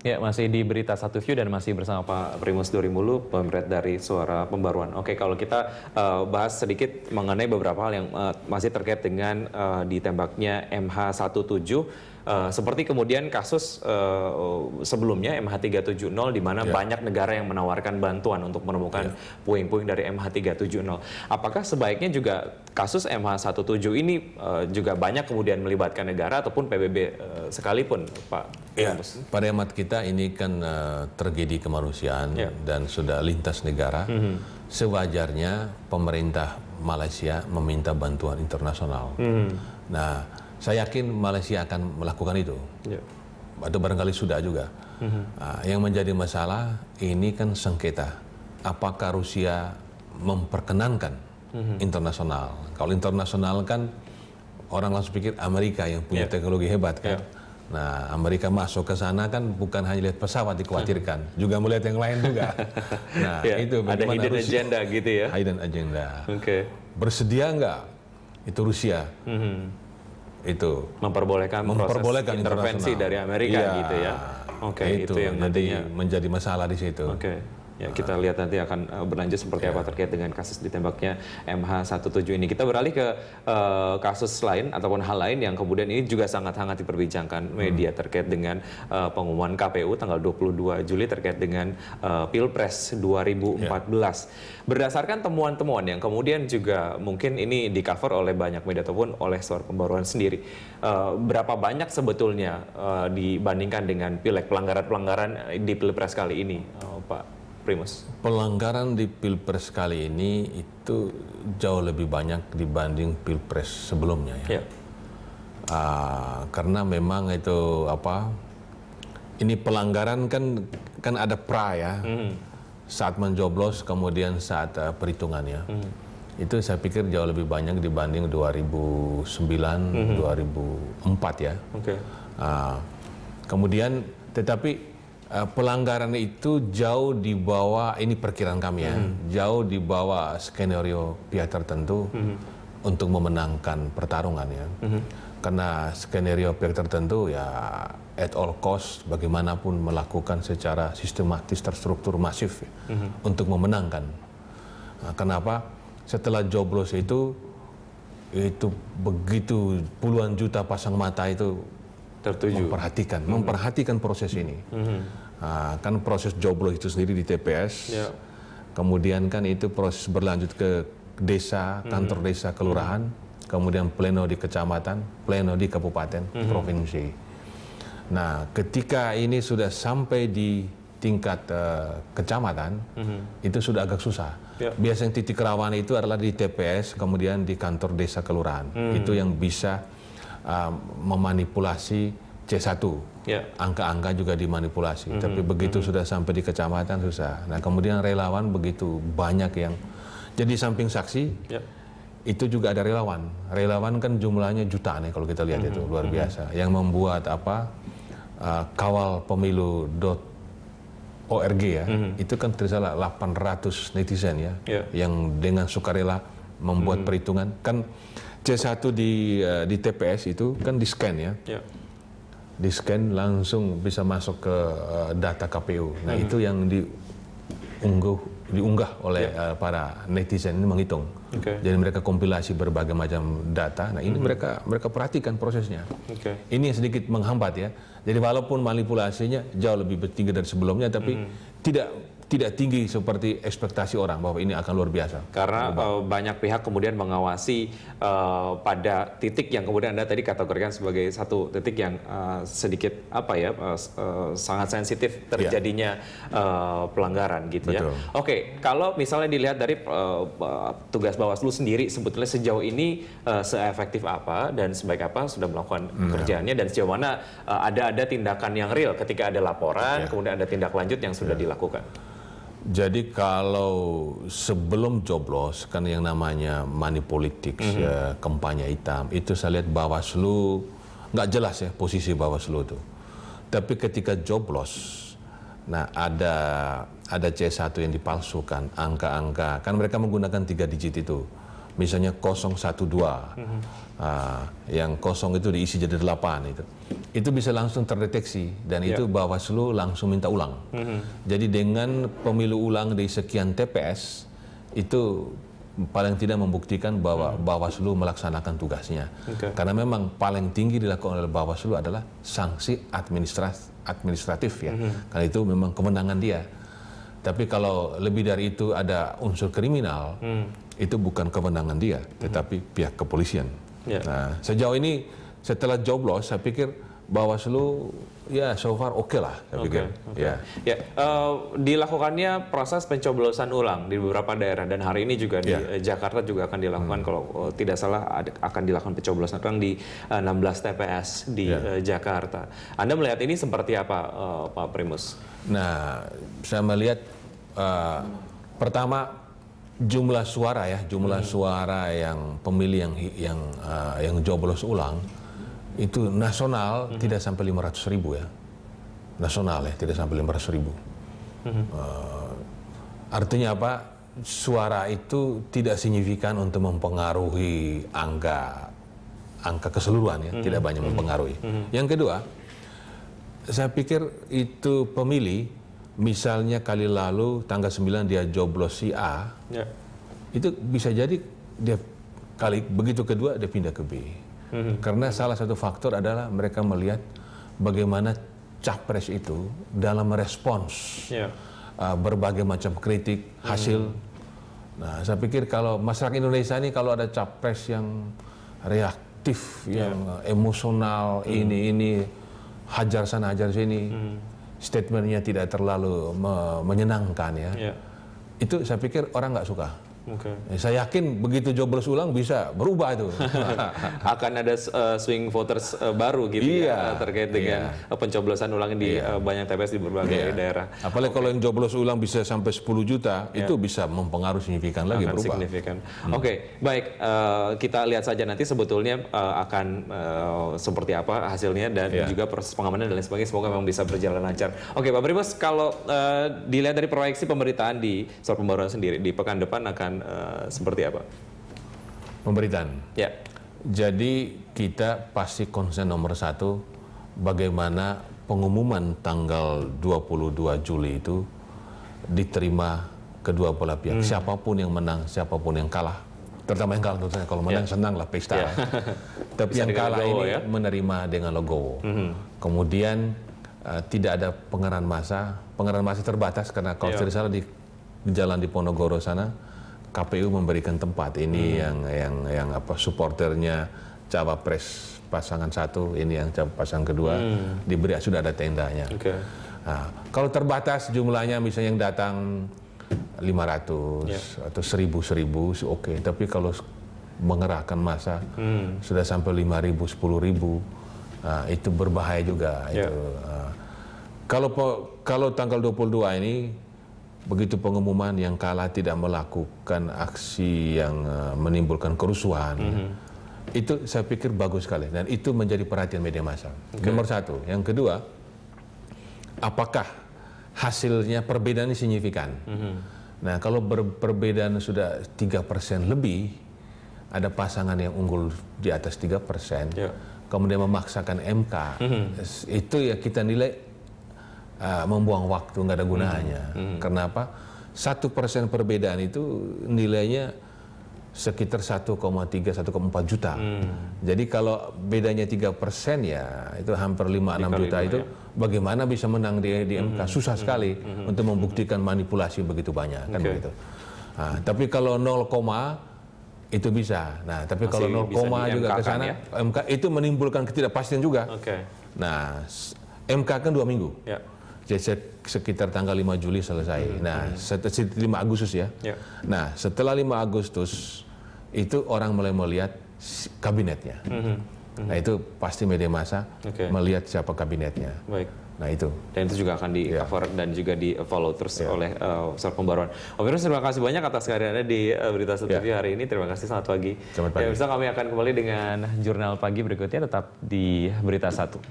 Ya, masih di Berita Satu View dan masih bersama Pak Primus Dorimulu, pemerhati dari Suara Pembaruan. Oke, kalau kita bahas sedikit mengenai beberapa hal yang masih terkait dengan ditembaknya MH17, seperti kemudian kasus sebelumnya MH370, di mana banyak negara yang menawarkan bantuan untuk menemukan puing-puing dari MH370. Apakah sebaiknya juga kasus MH17 ini juga banyak kemudian melibatkan negara ataupun PBB sekalipun, Pak? Ya, pada hemat kita ini kan tragedi kemanusiaan dan sudah lintas negara. Sewajarnya pemerintah Malaysia meminta bantuan internasional. Nah, saya yakin Malaysia akan melakukan itu. Atau barangkali sudah juga. Yang menjadi masalah ini kan sengketa. Apakah Rusia memperkenankan internasional? Kalau internasional kan orang langsung pikir Amerika yang punya teknologi hebat kan. Nah, Amerika masuk ke sana kan bukan hanya lihat pesawat dikhawatirkan, juga melihat yang lain juga. Nah, itu ada hidden agenda gitu ya. Hidden agenda. Bersedia nggak itu Rusia? Itu memperbolehkan proses intervensi dari Amerika gitu ya. Itu yang nantinya menjadi masalah di situ. Ya, kita lihat nanti akan berlanjut seperti apa terkait dengan kasus ditembaknya MH17 ini. Kita beralih ke kasus lain ataupun hal lain yang kemudian ini juga sangat hangat diperbincangkan media terkait dengan pengumuman KPU tanggal 22 Juli terkait dengan Pilpres 2014. Berdasarkan temuan-temuan yang kemudian juga mungkin ini di-cover oleh banyak media ataupun oleh Suara Pembaruan sendiri. Berapa banyak sebetulnya dibandingkan dengan pileg pelanggaran-pelanggaran di Pilpres kali ini, Pak Primus? Pelanggaran di Pilpres kali ini itu jauh lebih banyak dibanding Pilpres sebelumnya ya. Karena memang itu ini pelanggaran kan ada pra ya. Saat mencoblos kemudian saat perhitungannya. Itu saya pikir jauh lebih banyak dibanding 2009, 2004 ya. Kemudian tetapi pelanggaran itu jauh di bawah, ini perkiraan kami ya, jauh di bawah skenario pihak tertentu untuk memenangkan pertarungan ya. Karena skenario pihak tertentu ya at all cost bagaimanapun melakukan secara sistematis, terstruktur, masif untuk memenangkan. Nah, kenapa? Setelah joblos itu begitu puluhan juta pasang mata itu tertuju memperhatikan proses ini. Kan proses joblos itu sendiri di TPS, kemudian kan itu proses berlanjut ke desa, kantor desa, kelurahan, kemudian pleno di kecamatan, pleno di kabupaten, provinsi. Nah, ketika ini sudah sampai di tingkat kecamatan, itu sudah agak susah. Biasanya titik rawan itu adalah di TPS, kemudian di kantor desa kelurahan. Itu yang bisa memanipulasi C1, angka-angka juga dimanipulasi. Tapi begitu sudah sampai di kecamatan susah. Nah, kemudian relawan begitu banyak yang jadi samping saksi, itu juga ada relawan. Relawan kan jumlahnya jutaan ya kalau kita lihat itu luar biasa. Yang membuat kawalpemilu.org ya, itu kan tersalah 800 netizen ya, yang dengan sukarela membuat perhitungan kan. C1 di TPS itu kan di-scan ya. Di-scan langsung bisa masuk ke data KPU. Nah, itu yang diunggah oleh para netizen ini menghitung. Jadi mereka kompilasi berbagai macam data. Nah, ini mereka perhatikan prosesnya. Ini yang sedikit menghambat ya. Jadi walaupun manipulasinya jauh lebih tinggi dari sebelumnya, tapi tidak tinggi seperti ekspektasi orang bahwa ini akan luar biasa. Karena banyak pihak kemudian mengawasi pada titik yang kemudian Anda tadi kategorikan sebagai satu titik yang sedikit sangat sensitif terjadinya pelanggaran gitu ya. Oke, kalau misalnya dilihat dari tugas Bawaslu sendiri sebetulnya sejauh ini seefektif apa dan sebaik apa sudah melakukan kerjaannya dan sejauh mana ada tindakan yang real ketika ada laporan kemudian ada tindak lanjut yang sudah dilakukan. Jadi kalau sebelum joblos kan yang namanya money politics, kampanye hitam, itu saya lihat Bawaslu nggak jelas ya posisi Bawaslu itu. Tapi ketika joblos, nah ada C1 yang dipalsukan, angka-angka, kan mereka menggunakan 3 digit itu. misalnya 012, yang kosong itu diisi jadi 8 itu bisa langsung terdeteksi dan itu Bawaslu langsung minta ulang. Jadi dengan pemilu ulang di sekian TPS itu paling tidak membuktikan bahwa Bawaslu melaksanakan tugasnya. Karena memang paling tinggi dilakukan oleh Bawaslu adalah sanksi administratif ya. Karena itu memang kewenangan dia. Tapi kalau lebih dari itu ada unsur kriminal, itu bukan kewenangan dia, tetapi pihak kepolisian. Nah, sejauh ini setelah joblos, saya pikir Bawaslu ya so far oke lah, saya pikir. Ya. Dilakukannya proses pencoblosan ulang di beberapa daerah dan hari ini juga di Jakarta juga akan dilakukan kalau tidak salah akan dilakukan pencoblosan ulang di 16 TPS di Jakarta. Anda melihat ini seperti apa, Pak Primus? Nah, saya melihat pertama jumlah suara ya, suara yang pemilih yang joblos ulang itu nasional tidak sampai 500.000 ya. Nasional ya, tidak sampai 500.000. Artinya apa? Suara itu tidak signifikan untuk mempengaruhi angka keseluruhan ya, tidak banyak mempengaruhi. Yang kedua, saya pikir itu pemilih, misalnya kali lalu tanggal 9 dia joblos si A, itu bisa jadi dia kali begitu kedua dia pindah ke B. Karena salah satu faktor adalah mereka melihat bagaimana capres itu dalam merespons berbagai macam kritik, hasil. Nah, saya pikir kalau masyarakat Indonesia ini kalau ada capres yang reaktif, yang emosional, ini hajar sana hajar sini, statementnya tidak terlalu menyenangkan ya, itu saya pikir orang nggak suka. Saya yakin begitu joblos ulang bisa berubah itu. Akan ada swing voters baru gitu ya terkait dengan pencoblosan ulang di banyak TPS di berbagai daerah. Apalagi kalau yang joblos ulang bisa sampai 10 juta, itu bisa mempengaruhi signifikan lagi berubah. Signifikan. Baik, kita lihat saja nanti sebetulnya akan seperti apa hasilnya dan juga proses pengamanan dan lain sebagainya. Semoga memang bisa berjalan lancar. Pak Primus, kalau dilihat dari proyeksi pemberitaan di Surat Pembaruan sendiri di pekan depan akan seperti apa? Pemberitaan. Jadi kita pasti konsen nomor 1 bagaimana pengumuman tanggal 22 Juli itu diterima kedua belah pihak. Siapapun yang menang, siapapun yang kalah. Terutama yang kalah tentunya, kalau menang senang lah pesta. Tapi yang kalah ini menerima dengan logowo. Kemudian tidak ada pengerahan massa. Pengerahan massa terbatas karena kalau tidak salah di jalan di Ponorogo sana KPU memberikan tempat ini yang supporternya cawapres pasangan 1, ini yang pasangan kedua diberi sudah ada tendanya. Nah, kalau terbatas jumlahnya misalnya yang datang 500 atau 1.000 oke. Tapi kalau mengerahkan massa sudah sampai 5.000, 10.000, itu berbahaya juga. Kalau tanggal 22 ini begitu pengumuman yang kalah tidak melakukan aksi yang menimbulkan kerusuhan, itu saya pikir bagus sekali dan itu menjadi perhatian media massa. Nomor 1. Yang kedua, apakah hasilnya perbedaan ini signifikan? Nah, kalau perbedaan sudah 3% lebih, ada pasangan yang unggul di atas 3%, kemudian memaksakan MK, itu ya kita nilai membuang waktu, nggak ada gunanya. Kenapa? 1% perbedaan itu nilainya sekitar 1,3, 1,4 juta. Jadi kalau bedanya 3% ya itu hampir 5-6 juta itu bagaimana bisa menang di MK? Susah sekali untuk membuktikan manipulasi begitu banyak kan begitu. Nah, tapi kalau 0, itu bisa. Nah, tapi kalau 0, juga ke sana MK itu menimbulkan ketidakpastian juga. Nah, MK kan 2 minggu. Jadi sekitar tanggal 5 Juli selesai. Nah, 5 Agustus ya. Nah, setelah 5 Agustus itu orang mulai melihat kabinetnya. Nah, itu pasti media massa melihat siapa kabinetnya. Nah, itu. Dan itu juga akan di-cover dan juga di-follow terus oleh Surat Pembaruan. Firmus, terima kasih banyak atas kehadirannya di Berita Satu TV hari ini. Terima kasih, selamat pagi. Selamat pagi. Kami akan kembali dengan Jurnal Pagi berikutnya, tetap di Berita Satu.